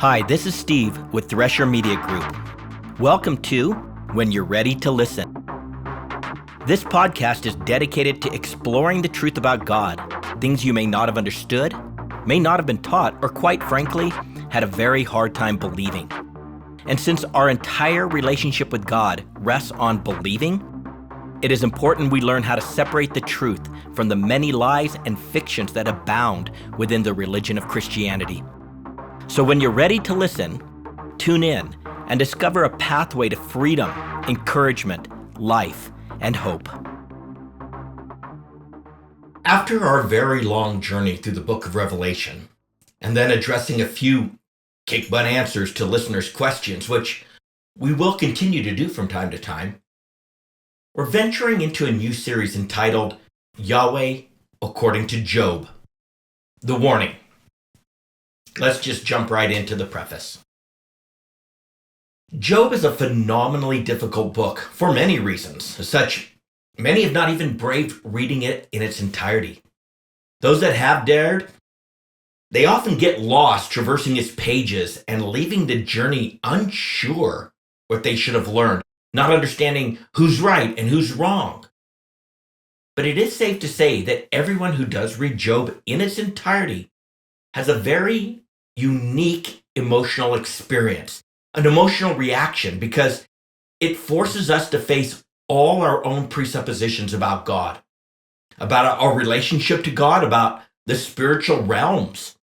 Hi, this is Steve with Thresher Media Group. Welcome to When You're Ready to Listen. This podcast is dedicated to exploring the truth about God, things you may not have understood, may not have been taught, or quite frankly, had a very hard time believing. And since our entire relationship with God rests on believing, it is important we learn how to separate the truth from the many lies and fictions that abound within the religion of Christianity. So when you're ready to listen, tune in and discover a pathway to freedom, encouragement, life, and hope. After our very long journey through the book of Revelation, and then addressing a few kick-butt answers to listeners' questions, which we will continue to do from time to time, we're venturing into a new series entitled Yahweh According to Job. The warning. Let's just jump right into the preface. Job is a phenomenally difficult book for many reasons. As such, many have not even braved reading it in its entirety. Those that have dared, they often get lost traversing its pages and leaving the journey unsure what they should have learned, not understanding who's right and who's wrong. But it is safe to say that everyone who does read Job in its entirety has a very unique emotional experience, an emotional reaction, because it forces us to face all our own presuppositions about God, about our relationship to God, about the spiritual realms,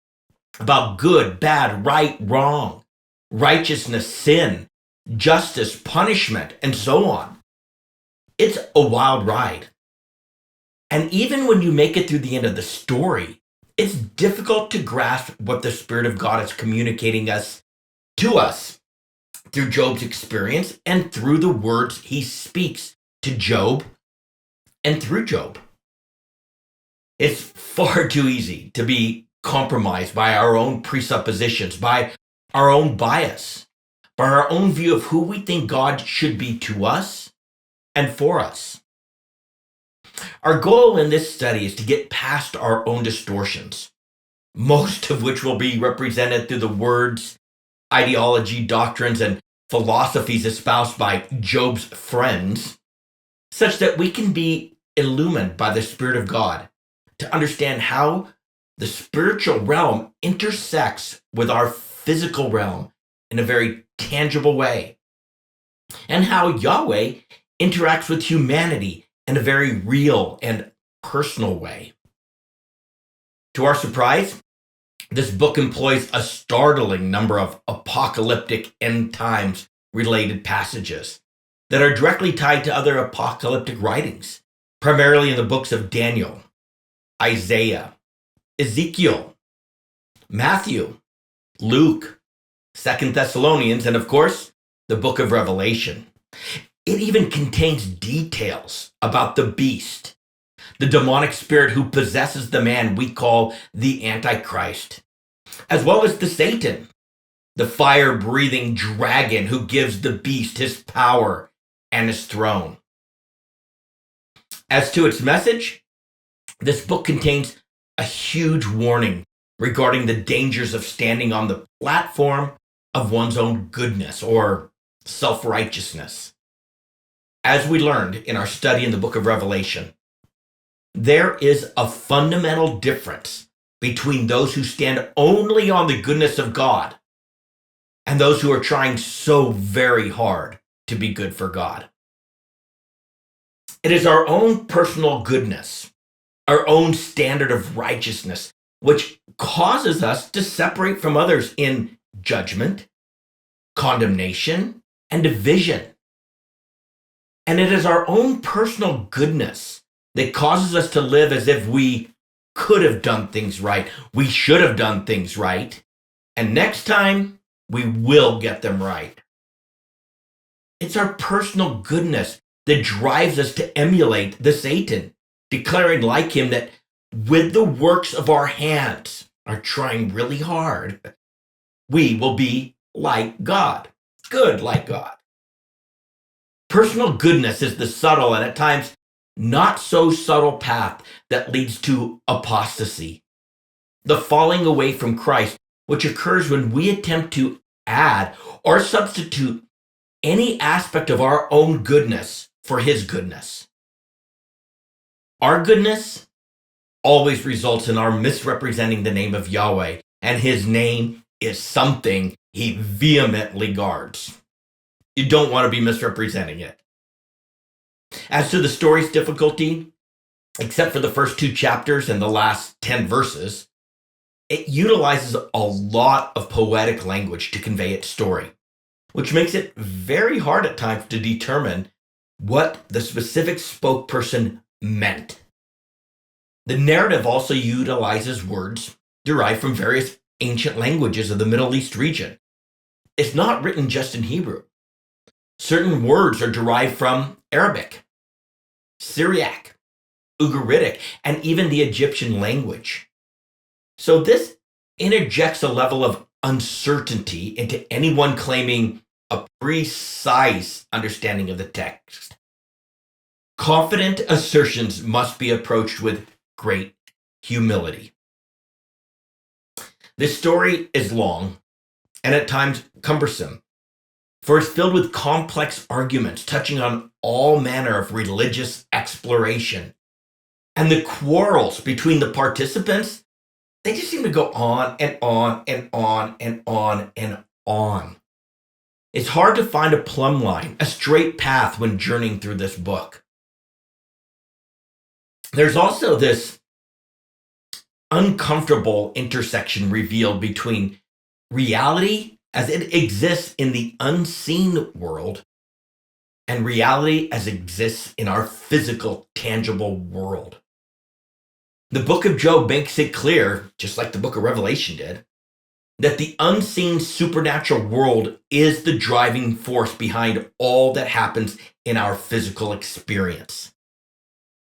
about good, bad, right, wrong, righteousness, sin, justice, punishment, and so on. It's a wild ride. And even when you make it through the end of the story, it's difficult to grasp what the Spirit of God is communicating to us through Job's experience and through the words he speaks to Job and through Job. It's far too easy to be compromised by our own presuppositions, by our own bias, by our own view of who we think God should be to us and for us. Our goal in this study is to get past our own distortions, most of which will be represented through the words, ideology, doctrines, and philosophies espoused by Job's friends, such that we can be illumined by the Spirit of God to understand how the spiritual realm intersects with our physical realm in a very tangible way, and how Yahweh interacts with humanity in a very real and personal way. To our surprise, this book employs a startling number of apocalyptic end times related passages that are directly tied to other apocalyptic writings, primarily in the books of Daniel, Isaiah, Ezekiel, Matthew, Luke, 2 Thessalonians, and of course, the book of Revelation. It even contains details about the beast, the demonic spirit who possesses the man we call the Antichrist, as well as the Satan, the fire-breathing dragon who gives the beast his power and his throne. As to its message, this book contains a huge warning regarding the dangers of standing on the platform of one's own goodness or self-righteousness. As we learned in our study in the book of Revelation, there is a fundamental difference between those who stand only on the goodness of God and those who are trying so very hard to be good for God. It is our own personal goodness, our own standard of righteousness, which causes us to separate from others in judgment, condemnation, and division. And it is our own personal goodness that causes us to live as if we could have done things right, we should have done things right, and next time we will get them right. It's our personal goodness that drives us to emulate the Satan, declaring like him that with the works of our hands are trying really hard, we will be like God, good like God. Personal goodness is the subtle and at times not so subtle path that leads to apostasy, the falling away from Christ which occurs when we attempt to add or substitute any aspect of our own goodness for his goodness. Our goodness always results in our misrepresenting the name of Yahweh, and his name is something he vehemently guards. You don't want to be misrepresenting it. As to the story's difficulty, except for the first 2 chapters and the last 10 verses, it utilizes a lot of poetic language to convey its story, which makes it very hard at times to determine what the specific spokesperson meant. The narrative also utilizes words derived from various ancient languages of the Middle East region. It's not written just in Hebrew. Certain words are derived from Arabic, Syriac, Ugaritic, and even the Egyptian language. So this interjects a level of uncertainty into anyone claiming a precise understanding of the text. Confident assertions must be approached with great humility. This story is long and at times cumbersome, for it's filled with complex arguments touching on all manner of religious exploration. And the quarrels between the participants, they just seem to go on and on and on and on and on. It's hard to find a plumb line, a straight path when journeying through this book. There's also this uncomfortable intersection revealed between reality as it exists in the unseen world and reality as it exists in our physical, tangible world. The book of Job makes it clear, just like the book of Revelation did, that the unseen supernatural world is the driving force behind all that happens in our physical experience.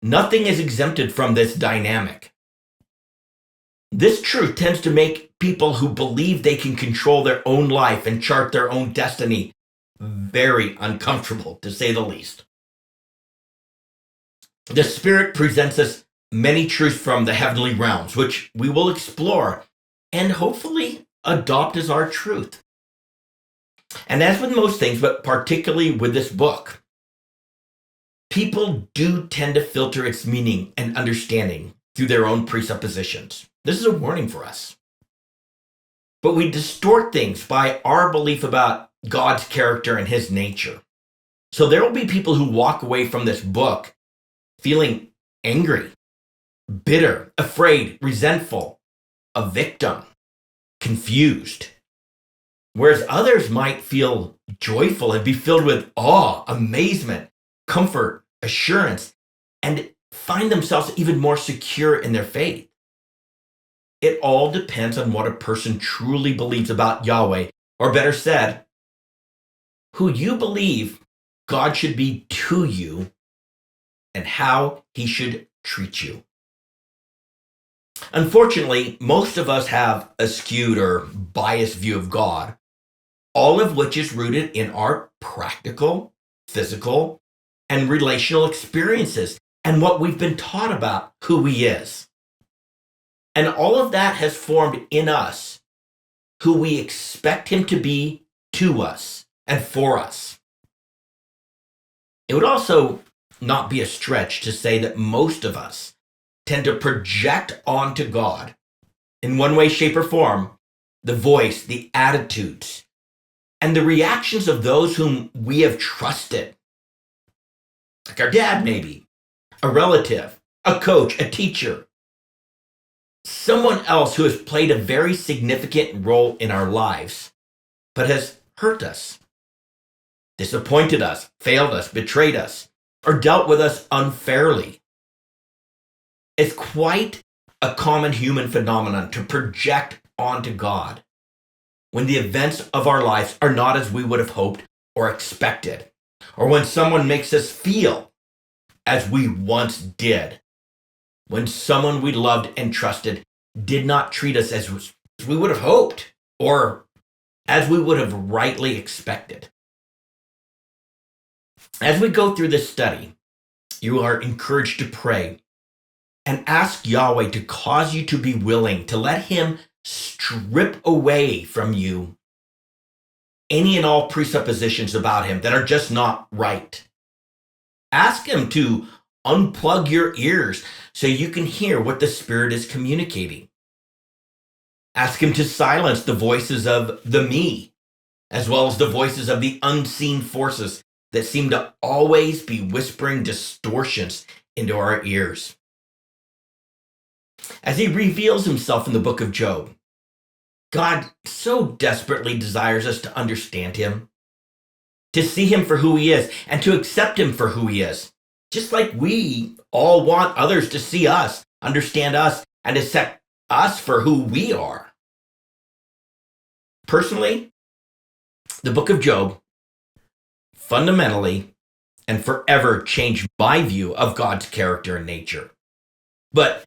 Nothing is exempted from this dynamic. This truth tends to make people who believe they can control their own life and chart their own destiny very uncomfortable, to say the least. The Spirit presents us many truths from the heavenly realms, which we will explore and hopefully adopt as our truth. And as with most things, but particularly with this book, people do tend to filter its meaning and understanding through their own presuppositions. This is a warning for us. But we distort things by our belief about God's character and his nature. So there will be people who walk away from this book feeling angry, bitter, afraid, resentful, a victim, confused. Whereas others might feel joyful and be filled with awe, amazement, comfort, assurance, and find themselves even more secure in their faith. It all depends on what a person truly believes about Yahweh, or better said, who you believe God should be to you and how he should treat you. Unfortunately, most of us have a skewed or biased view of God, all of which is rooted in our practical, physical, and relational experiences and what we've been taught about who he is. And all of that has formed in us who we expect him to be to us and for us. It would also not be a stretch to say that most of us tend to project onto God, in one way, shape, or form, the voice, the attitudes, and the reactions of those whom we have trusted. Like our dad, maybe, a relative, a coach, a teacher, someone else who has played a very significant role in our lives, but has hurt us, disappointed us, failed us, betrayed us, or dealt with us unfairly. It's quite a common human phenomenon to project onto God when the events of our lives are not as we would have hoped or expected, or when someone makes us feel as we once did, when someone we loved and trusted did not treat us as we would have hoped or as we would have rightly expected. As we go through this study, you are encouraged to pray and ask Yahweh to cause you to be willing to let him strip away from you any and all presuppositions about him that are just not right. Ask him to unplug your ears so you can hear what the Spirit is communicating. Ask him to silence the voices of the me, as well as the voices of the unseen forces that seem to always be whispering distortions into our ears. As he reveals himself in the book of Job, God so desperately desires us to understand him, to see him for who he is, and to accept him for who he is. Just like we all want others to see us, understand us, and accept us for who we are. Personally, the book of Job fundamentally and forever changed my view of God's character and nature. But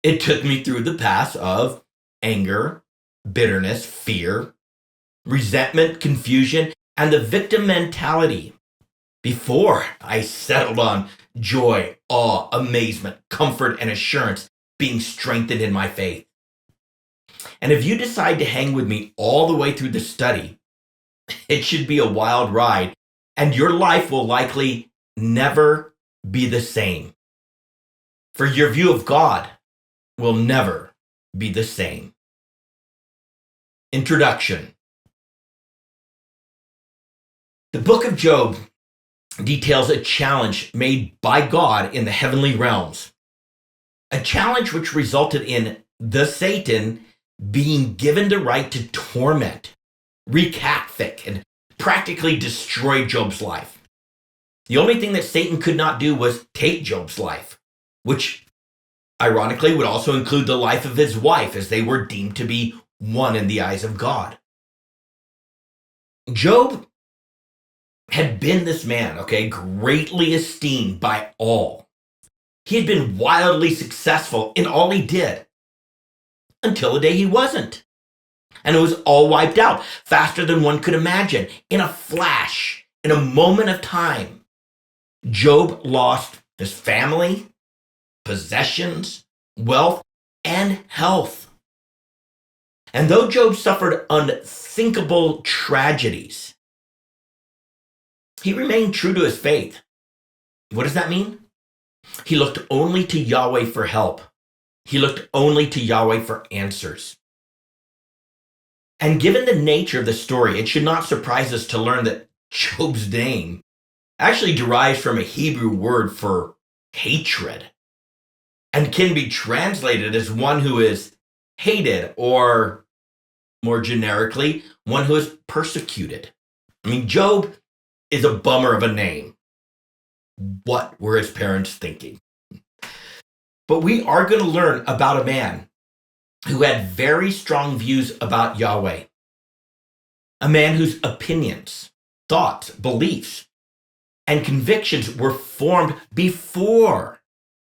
it took me through the paths of anger, bitterness, fear, resentment, confusion, and the victim mentality before I settled on joy, awe, amazement, comfort, and assurance being strengthened in my faith. And if you decide to hang with me all the way through the study, it should be a wild ride, and your life will likely never be the same. For your view of God will never be the same. Introduction. The book of Job details a challenge made by God in the heavenly realms. A challenge which resulted in the Satan being given the right to torment, wreak havoc, and practically destroy Job's life. The only thing that Satan could not do was take Job's life, which ironically would also include the life of his wife, as they were deemed to be one in the eyes of God. Job had been this man, greatly esteemed by all. He had been wildly successful in all he did, until the day he wasn't. And it was all wiped out faster than one could imagine. In a flash, in a moment of time, Job lost his family, possessions, wealth, and health. And though Job suffered unthinkable tragedies, he remained true to his faith. What does that mean? He looked only to Yahweh for help. He looked only to Yahweh for answers. And given the nature of the story, it should not surprise us to learn that Job's name actually derives from a Hebrew word for hatred and can be translated as one who is hated, or more generically, one who is persecuted. Job is a bummer of a name. What were his parents thinking? But we are going to learn about a man who had very strong views about Yahweh. A man whose opinions, thoughts, beliefs, and convictions were formed before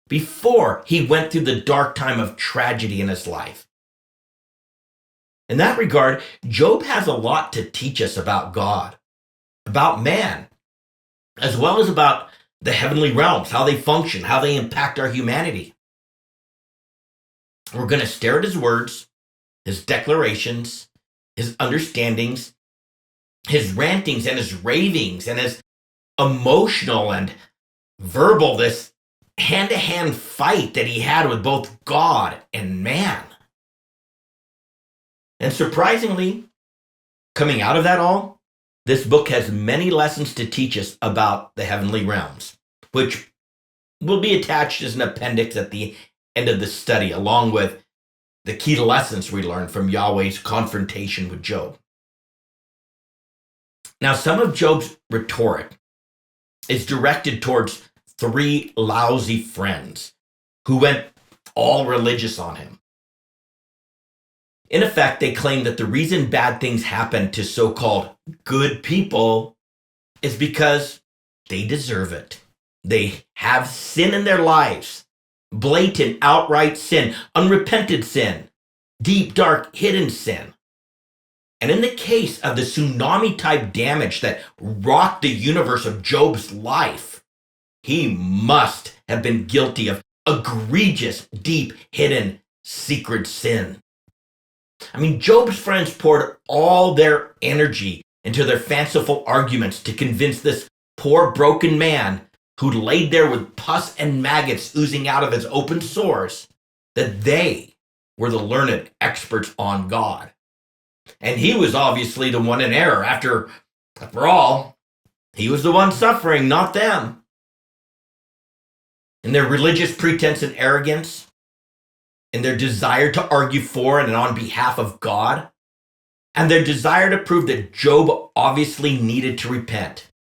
he went through the dark time of tragedy in his life. In that regard, Job has a lot to teach us about God, about man, as well as about the heavenly realms, how they function, how they impact our humanity. We're going to stare at his words, his declarations, his understandings, his rantings and his ravings, and his emotional and verbal, this hand-to-hand fight that he had with both God and man. And surprisingly, coming out of that all, this book has many lessons to teach us about the heavenly realms, which will be attached as an appendix at the end of the study, along with the key lessons we learned from Yahweh's confrontation with Job. Now, some of Job's rhetoric is directed towards three lousy friends who went all religious on him. In effect, they claim that the reason bad things happen to so-called good people is because they deserve it. They have sin in their lives. Blatant, outright sin, unrepented sin, deep, dark, hidden sin. And in the case of the tsunami-type damage that rocked the universe of Job's life, he must have been guilty of egregious, deep, hidden, secret sin. I mean, Job's friends poured all their energy into their fanciful arguments to convince this poor broken man who laid there with pus and maggots oozing out of his open sores that they were the learned experts on God. And he was obviously the one in error. After all, he was the one suffering, not them. In their religious pretense and arrogance, in their desire to argue for and on behalf of God, and their desire to prove that Job obviously needed to repent,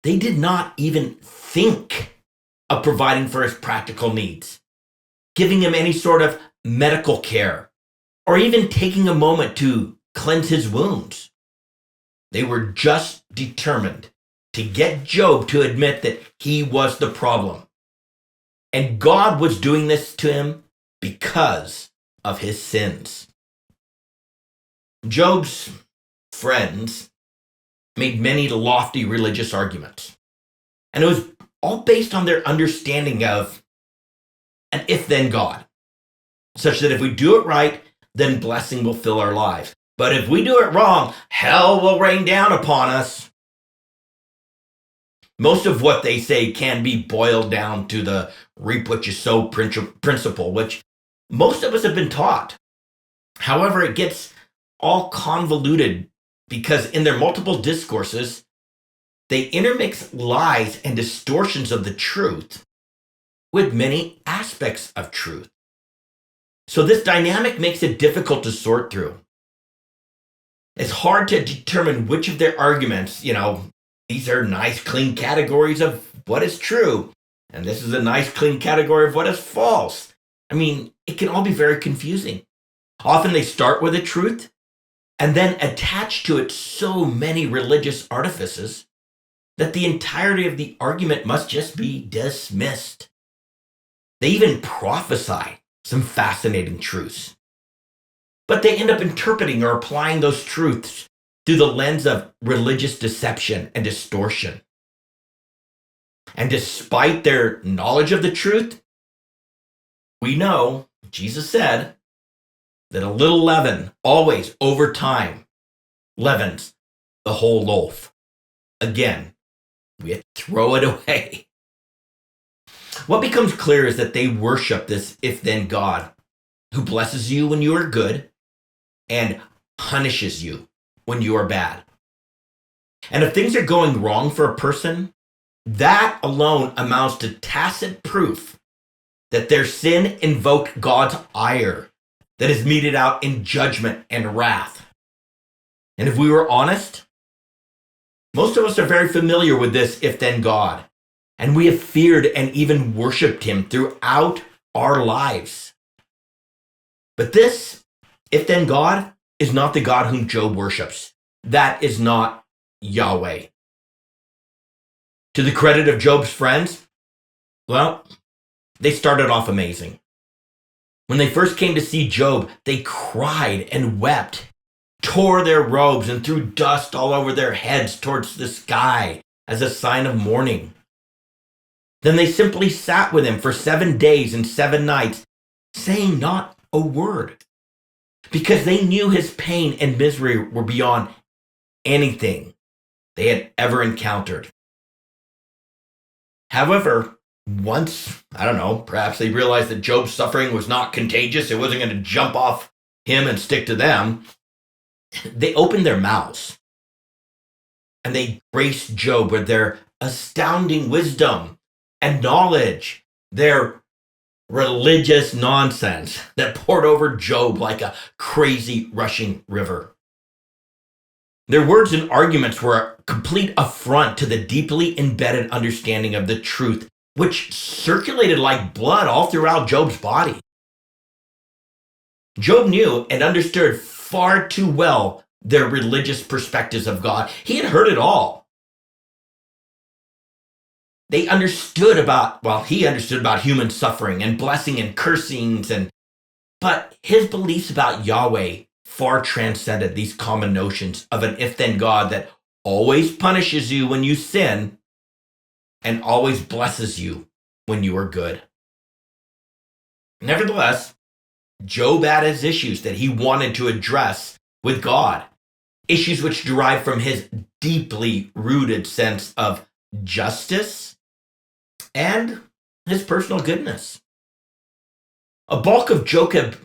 they did not even think of providing for his practical needs, giving him any sort of medical care, or even taking a moment to cleanse his wounds. They were just determined to get Job to admit that he was the problem. And God was doing this to him because of his sins. Job's friends made many lofty religious arguments, and it was all based on their understanding of an if-then God, such that if we do it right, then blessing will fill our lives. But if we do it wrong, hell will rain down upon us. Most of what they say can be boiled down to the reap what you sow principle, which most of us have been taught. However, it gets all convoluted because in their multiple discourses, they intermix lies and distortions of the truth with many aspects of truth. So this dynamic makes it difficult to sort through. It's hard to determine which of their arguments, these are nice, clean categories of what is true, and this is a nice, clean category of what is false. I mean, it can all be very confusing. Often they start with a truth and then attach to it so many religious artifices that the entirety of the argument must just be dismissed. They even prophesy some fascinating truths, but they end up interpreting or applying those truths through the lens of religious deception and distortion. And despite their knowledge of the truth, we know, Jesus said, that a little leaven always over time leavens the whole loaf. Again, we have to throw it away. What becomes clear is that they worship this if-then God who blesses you when you are good and punishes you when you are bad. And if things are going wrong for a person, that alone amounts to tacit proof that their sin invoked God's ire that is meted out in judgment and wrath. And if we were honest, most of us are very familiar with this if-then God, and we have feared and even worshipped him throughout our lives. But this if-then God is not the God whom Job worships. That is not Yahweh. To the credit of Job's friends, well, they started off amazing. When they first came to see Job, they cried and wept, tore their robes, and threw dust all over their heads towards the sky as a sign of mourning. Then they simply sat with him for 7 days and 7 nights, saying not a word, because they knew his pain and misery were beyond anything they had ever encountered. However, once, perhaps they realized that Job's suffering was not contagious, it wasn't going to jump off him and stick to them, they opened their mouths and they graced Job with their astounding wisdom and knowledge, their religious nonsense that poured over Job like a crazy rushing river. Their words and arguments were a complete affront to the deeply embedded understanding of the truth, which circulated like blood all throughout Job's body. Job knew and understood far too well their religious perspectives of God. He had heard it all. He understood about human suffering and blessing and cursings, but his beliefs about Yahweh far transcended these common notions of an if-then God that always punishes you when you sin and always blesses you when you are good. Nevertheless, Job had his issues that he wanted to address with God, issues which derive from his deeply rooted sense of justice and his personal goodness. A bulk of Job's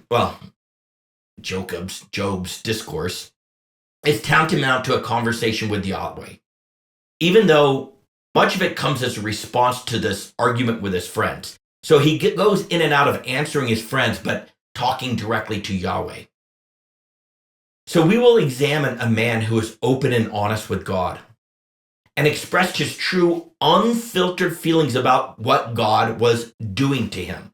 discourse is tantamount to a conversation with Yahweh, even though much of it comes as a response to this argument with his friends. So he goes in and out of answering his friends, but talking directly to Yahweh. So we will examine a man who is open and honest with God and expressed his true, unfiltered feelings about what God was doing to him.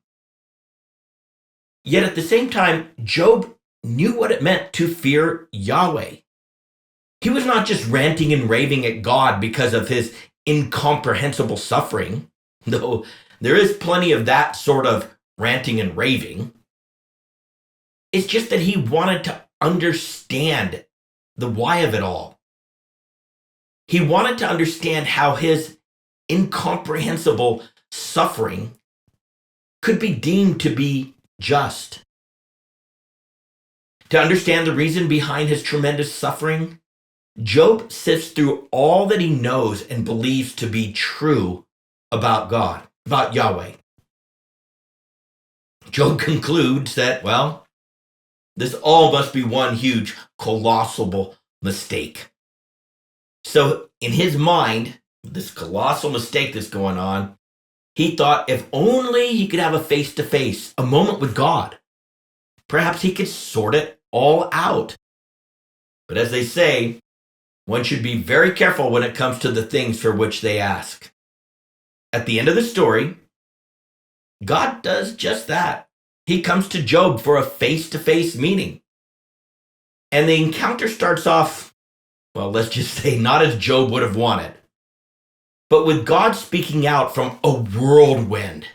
Yet at the same time, Job knew what it meant to fear Yahweh. He was not just ranting and raving at God because of his incomprehensible suffering, though there is plenty of that sort of ranting and raving. It's just that he wanted to understand the why of it all. He wanted to understand how his incomprehensible suffering could be deemed to be just. To understand the reason behind his tremendous suffering, Job sifts through all that he knows and believes to be true about God, about Yahweh. Job concludes that, well, this all must be one huge, colossal mistake. So in his mind, this colossal mistake that's going on, he thought if only he could have a face-to-face, a moment with God, perhaps he could sort it all out. But as they say, one should be very careful when it comes to the things for which they ask. At the end of the story, God does just that. He comes to Job for a face-to-face meeting. And the encounter starts off, well, let's just say not as Job would have wanted, but with God speaking out from a whirlwind.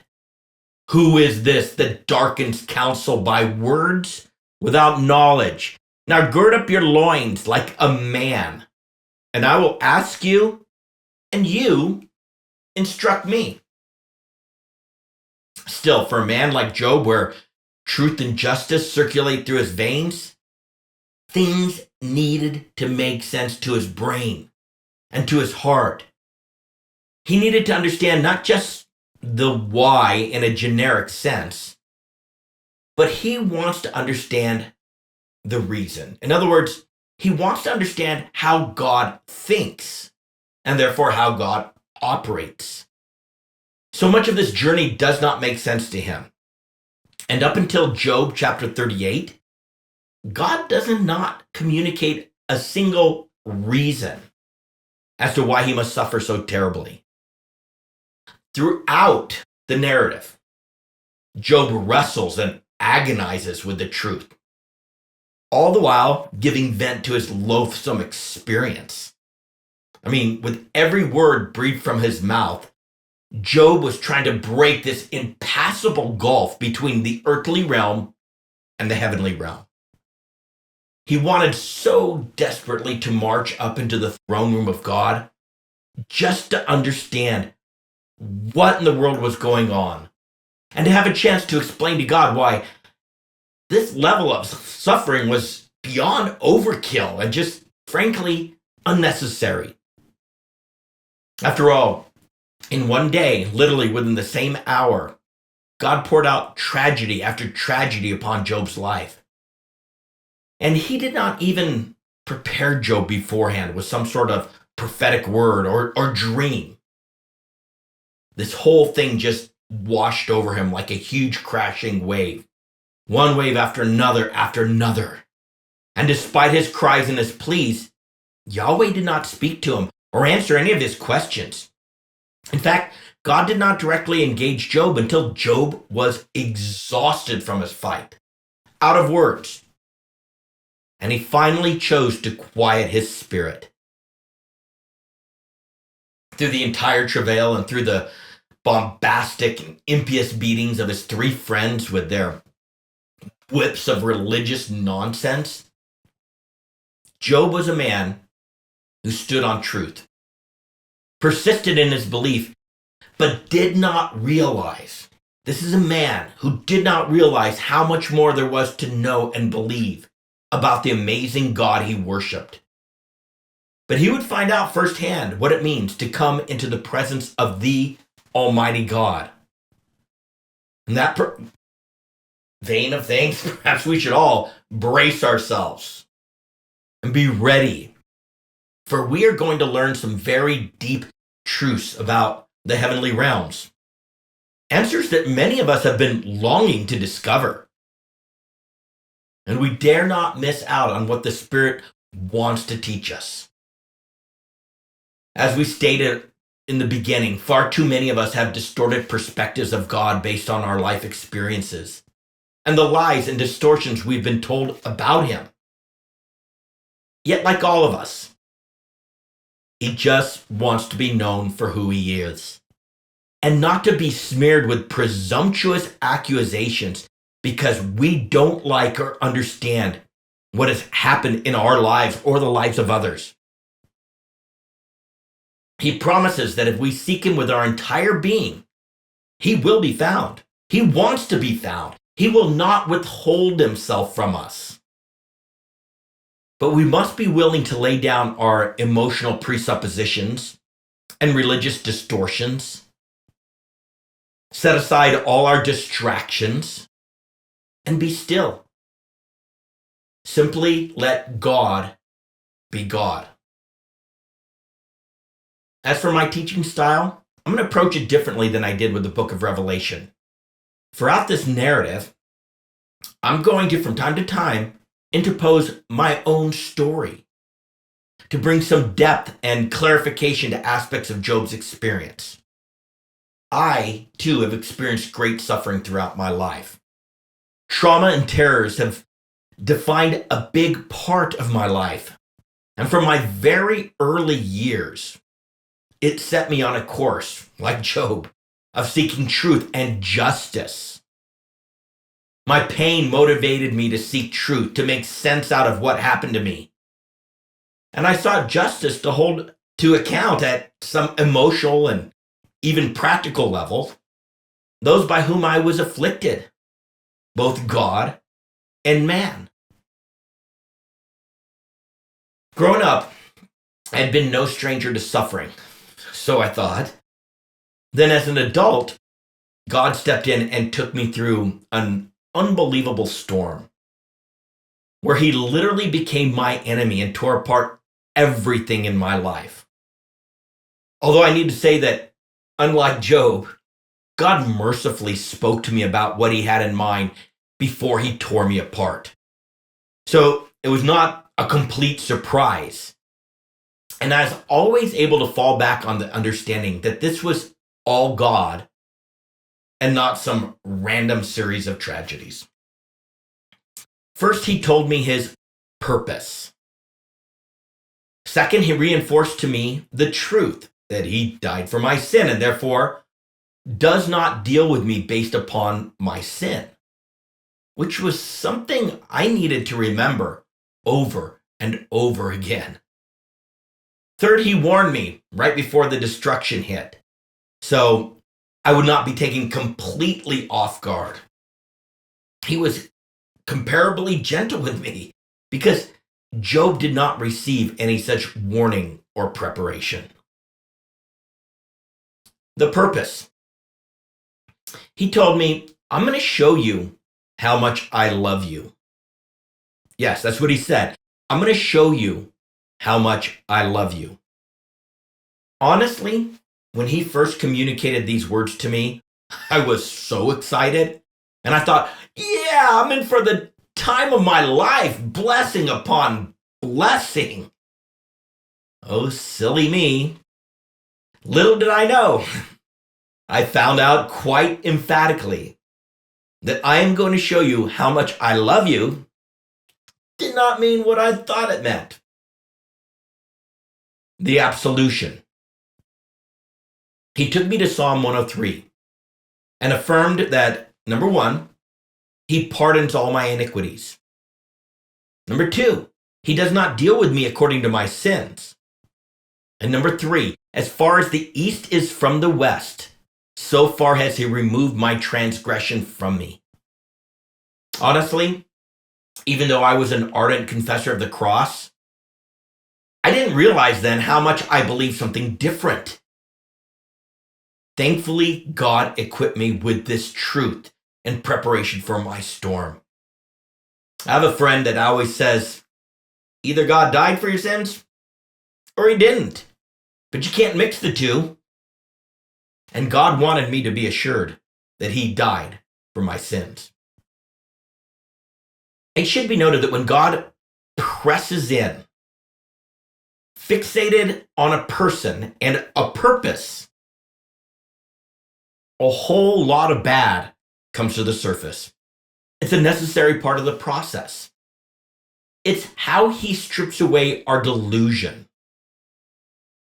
Who is this that darkens counsel by words without knowledge? Now gird up your loins like a man, and I will ask you, and you instruct me. Still, for a man like Job, where truth and justice circulate through his veins, things needed to make sense to his brain and to his heart. He needed to understand not just the why in a generic sense, but he wants to understand the reason. In other words, he wants to understand how God thinks and therefore how God operates. So much of this journey does not make sense to him. And up until Job chapter 38, God does not communicate a single reason as to why he must suffer so terribly. Throughout the narrative, Job wrestles and agonizes with the truth, all the while giving vent to his loathsome experience. I mean, with every word breathed from his mouth, Job was trying to break this impassable gulf between the earthly realm and the heavenly realm. He wanted so desperately to march up into the throne room of God just to understand what in the world was going on and to have a chance to explain to God why this level of suffering was beyond overkill and just, frankly, unnecessary. After all, in one day, literally within the same hour, God poured out tragedy after tragedy upon Job's life. And he did not even prepare Job beforehand with some sort of prophetic word or dream. This whole thing just washed over him like a huge crashing wave. One wave after another after another. And despite his cries and his pleas, Yahweh did not speak to him or answer any of his questions. In fact, God did not directly engage Job until Job was exhausted from his fight, out of words. And he finally chose to quiet his spirit. Through the entire travail and through the bombastic and impious beatings of his three friends with their whips of religious nonsense, Job was a man who stood on truth, persisted in his belief, but did not realize This is a man who did not realize how much more there was to know and believe about the amazing God he worshiped. But he would find out firsthand what it means to come into the presence of the Almighty God. In that vein of things, perhaps we should all brace ourselves and be ready, for we are going to learn some very deep truths about the heavenly realms. Answers that many of us have been longing to discover. And we dare not miss out on what the Spirit wants to teach us. As we stated in the beginning, far too many of us have distorted perspectives of God based on our life experiences and the lies and distortions we've been told about him. Yet, like all of us, he just wants to be known for who he is, and not to be smeared with presumptuous accusations because we don't like or understand what has happened in our lives or the lives of others. He promises that if we seek him with our entire being, he will be found. He wants to be found. He will not withhold himself from us. But we must be willing to lay down our emotional presuppositions and religious distortions, set aside all our distractions, and be still. Simply let God be God. As for my teaching style, I'm going to approach it differently than I did with the book of Revelation. Throughout this narrative, I'm going to, from time to time, interpose my own story to bring some depth and clarification to aspects of Job's experience. I, too, have experienced great suffering throughout my life. Trauma and terrors have defined a big part of my life. And from my very early years, it set me on a course, like Job, of seeking truth and justice. My pain motivated me to seek truth, to make sense out of what happened to me. And I sought justice to hold to account at some emotional and even practical level those by whom I was afflicted, both God and man. Growing up, I had been no stranger to suffering, so I thought. Then as an adult, God stepped in and took me through an unbelievable storm where he literally became my enemy and tore apart everything in my life. Although I need to say that, unlike Job, God mercifully spoke to me about what he had in mind before he tore me apart. So it was not a complete surprise. And I was always able to fall back on the understanding that this was all God and not some random series of tragedies. First, he told me his purpose. Second, he reinforced to me the truth that he died for my sin and therefore does not deal with me based upon my sin, which was something I needed to remember over and over again. Third, he warned me right before the destruction hit, so I would not be taken completely off guard. He was comparably gentle with me because Job did not receive any such warning or preparation. The purpose. He told me, I'm going to show you how much I love you. Yes, that's what he said. I'm going to show you how much I love you. Honestly, when he first communicated these words to me, I was so excited. And I thought, yeah, I'm in for the time of my life, blessing upon blessing. Oh, silly me. Little did I know, I found out quite emphatically that I am going to show you how much I love you did not mean what I thought it meant. The absolution. He took me to Psalm 103 and affirmed that, number one, he pardons all my iniquities. Number two, he does not deal with me according to my sins. And number three, as far as the east is from the west, so far has he removed my transgression from me. Honestly, even though I was an ardent confessor of the cross, I didn't realize then how much I believed something different. Thankfully, God equipped me with this truth in preparation for my storm. I have a friend that always says, either God died for your sins or he didn't, but you can't mix the two. And God wanted me to be assured that he died for my sins. It should be noted that when God presses in, fixated on a person and a purpose, a whole lot of bad comes to the surface. It's a necessary part of the process. It's how he strips away our delusion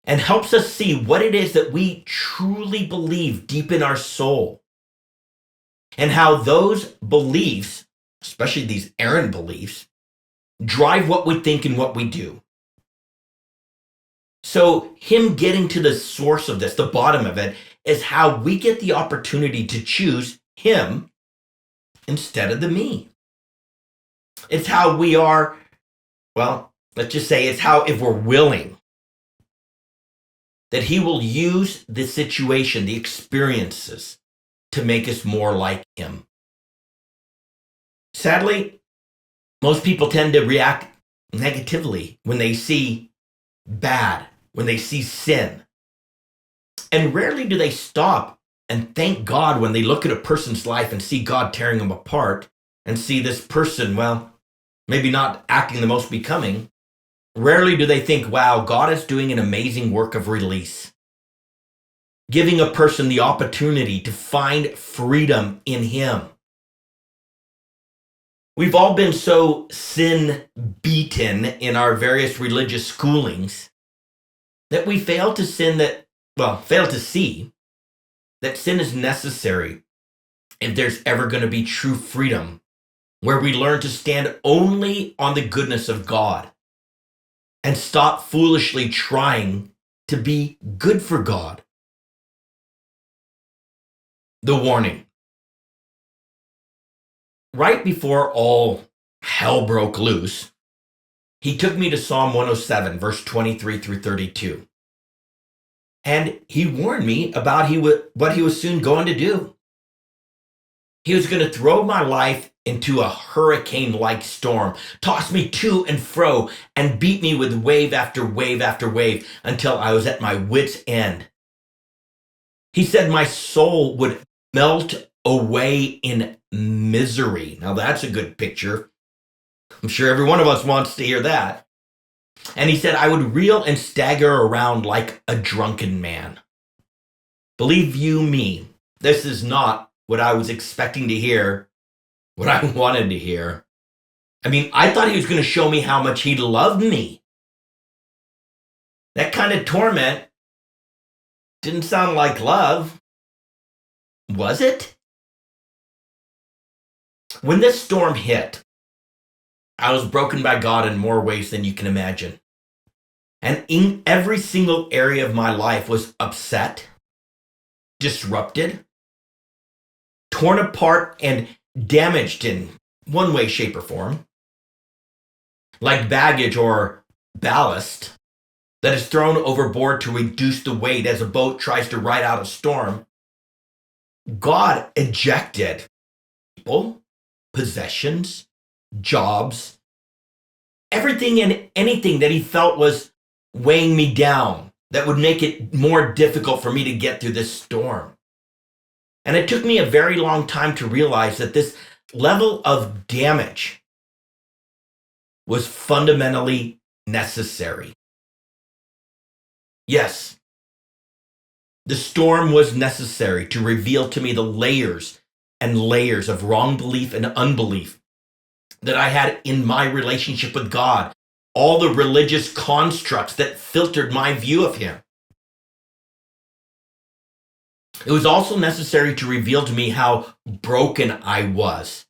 and helps us see what it is that we truly believe deep in our soul, and how those beliefs, especially these errant beliefs, drive what we think and what we do. So him getting to the source of this, the bottom of it, is how we get the opportunity to choose him instead of the me. It's how we are, well, let's just say it's how, if we're willing, that he will use the situation, the experiences, to make us more like him. Sadly, most people tend to react negatively when they see bad, when they see sin. And rarely do they stop and thank God when they look at a person's life and see God tearing them apart and see this person, well, maybe not acting the most becoming. Rarely do they think, wow, God is doing an amazing work of release, giving a person the opportunity to find freedom in him. We've all been so sin beaten in our various religious schoolings that we fail to see that sin is necessary if there's ever going to be true freedom, where we learn to stand only on the goodness of God and stop foolishly trying to be good for God. The warning. Right before all hell broke loose, he took me to Psalm 107, verse 23 through 32. And he warned me about what he was soon going to do. He was going to throw my life into a hurricane-like storm, toss me to and fro, and beat me with wave after wave after wave until I was at my wit's end. He said my soul would melt away in misery. Now that's a good picture. I'm sure every one of us wants to hear that. And he said I would reel and stagger around like a drunken man. Believe you me, this is not what I was expecting to hear, what I wanted to hear. I mean, I thought he was going to show me how much he loved me. That kind of torment didn't sound like love. Was it? When this storm hit, I was broken by God in more ways than you can imagine. And in every single area of my life was upset, disrupted, torn apart, and damaged in one way, shape, or form. Like baggage or ballast that is thrown overboard to reduce the weight as a boat tries to ride out a storm. God ejected people, possessions, jobs, everything and anything that he felt was weighing me down, that would make it more difficult for me to get through this storm. And it took me a very long time to realize that this level of damage was fundamentally necessary. Yes, the storm was necessary to reveal to me the layers and layers of wrong belief and unbelief that I had in my relationship with God, all the religious constructs that filtered my view of him. It was also necessary to reveal to me how broken I was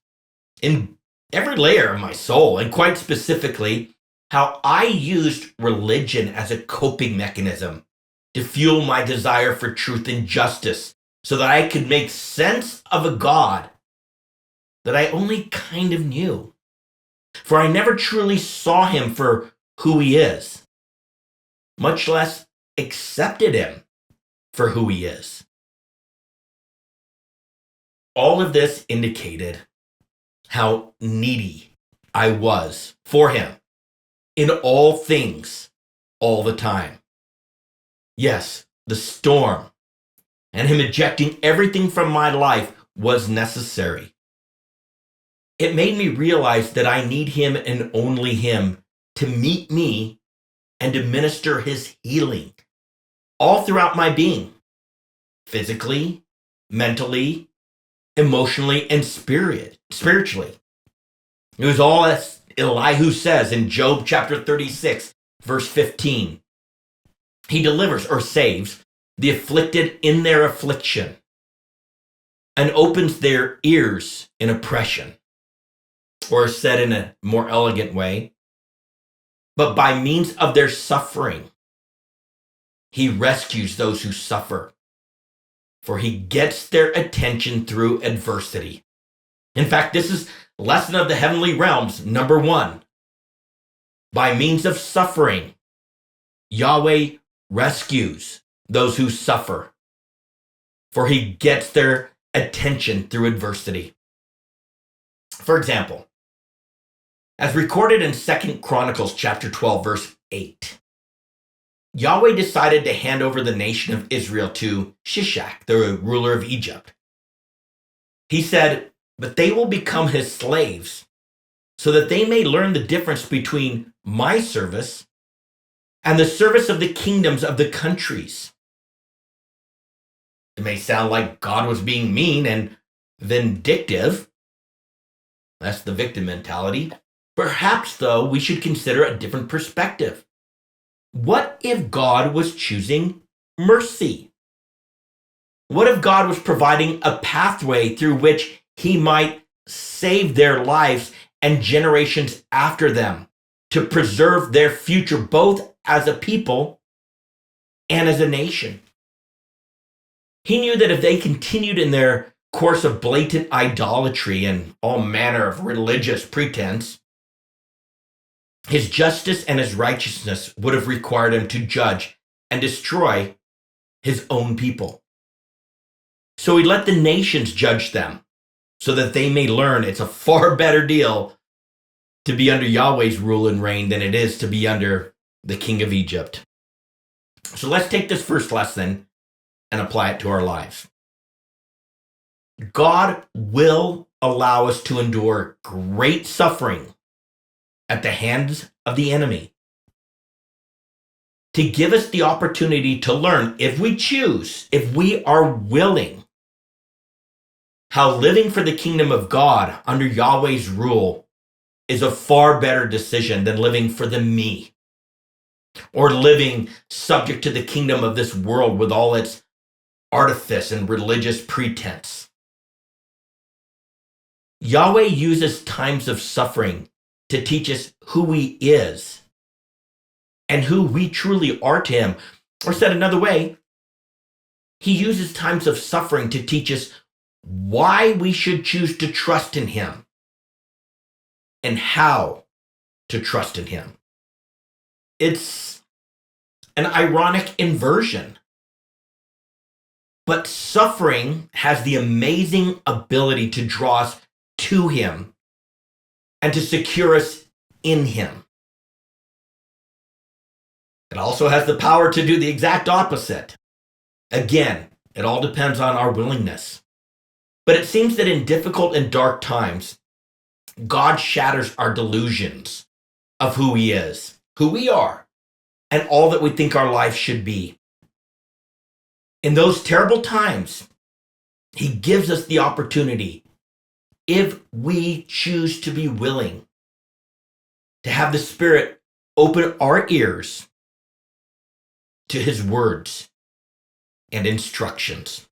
in every layer of my soul, and quite specifically, how I used religion as a coping mechanism to fuel my desire for truth and justice so that I could make sense of a God that I only kind of knew. For I never truly saw him for who he is, much less accepted him for who he is. All of this indicated how needy I was for him in all things, all the time. Yes, the storm and him ejecting everything from my life was necessary. It made me realize that I need him and only him to meet me and to minister his healing all throughout my being, physically, mentally, emotionally, and spiritually. It was all as Elihu says in Job chapter 36, verse 15. He delivers or saves the afflicted in their affliction and opens their ears in oppression. Or said in a more elegant way, but by means of their suffering, he rescues those who suffer, for he gets their attention through adversity. In fact, this is lesson of the heavenly realms, number 1. By means of suffering, Yahweh rescues those who suffer, for he gets their attention through adversity. For example, as recorded in 2 Chronicles chapter 12, verse 8, Yahweh decided to hand over the nation of Israel to Shishak, the ruler of Egypt. He said, but they will become his slaves, so that they may learn the difference between my service and the service of the kingdoms of the countries. It may sound like God was being mean and vindictive. That's the victim mentality. Perhaps, though, we should consider a different perspective. What if God was choosing mercy? What if God was providing a pathway through which he might save their lives and generations after them to preserve their future, both as a people and as a nation? He knew that if they continued in their course of blatant idolatry and all manner of religious pretense, his justice and his righteousness would have required him to judge and destroy his own people. So he let the nations judge them, so that they may learn it's a far better deal to be under Yahweh's rule and reign than it is to be under the king of Egypt. So let's take this first lesson and apply it to our lives. God will allow us to endure great suffering at the hands of the enemy to give us the opportunity to learn, if we choose, if we are willing, how living for the kingdom of God under Yahweh's rule is a far better decision than living for the me, or living subject to the kingdom of this world with all its artifice and religious pretense. Yahweh uses times of suffering to teach us who he is and who we truly are to him. Or said another way, he uses times of suffering to teach us why we should choose to trust in him and how to trust in him. It's an ironic inversion. But suffering has the amazing ability to draw us to him and to secure us in him. It also has the power to do the exact opposite. Again, it all depends on our willingness. But it seems that in difficult and dark times, God shatters our delusions of who he is, who we are, and all that we think our life should be. In those terrible times, he gives us the opportunity, if we choose to be willing, to have the Spirit open our ears to his words and instructions.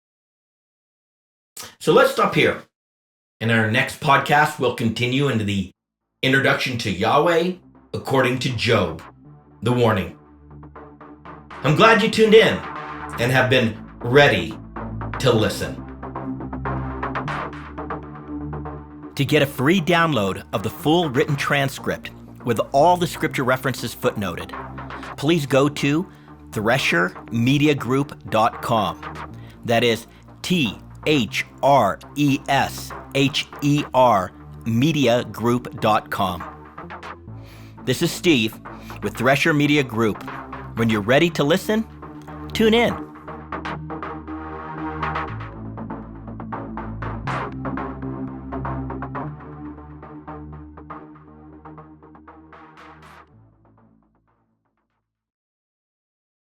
So let's stop here. In our next podcast, we'll continue into the introduction to Yahweh according to Job, the warning. I'm glad you tuned in and have been ready to listen. To get a free download of the full written transcript with all the scripture references footnoted, please go to threshermediagroup.com. That is THRESHER mediagroup.com. This is Steve with Thresher Media Group. When you're ready to listen, tune in.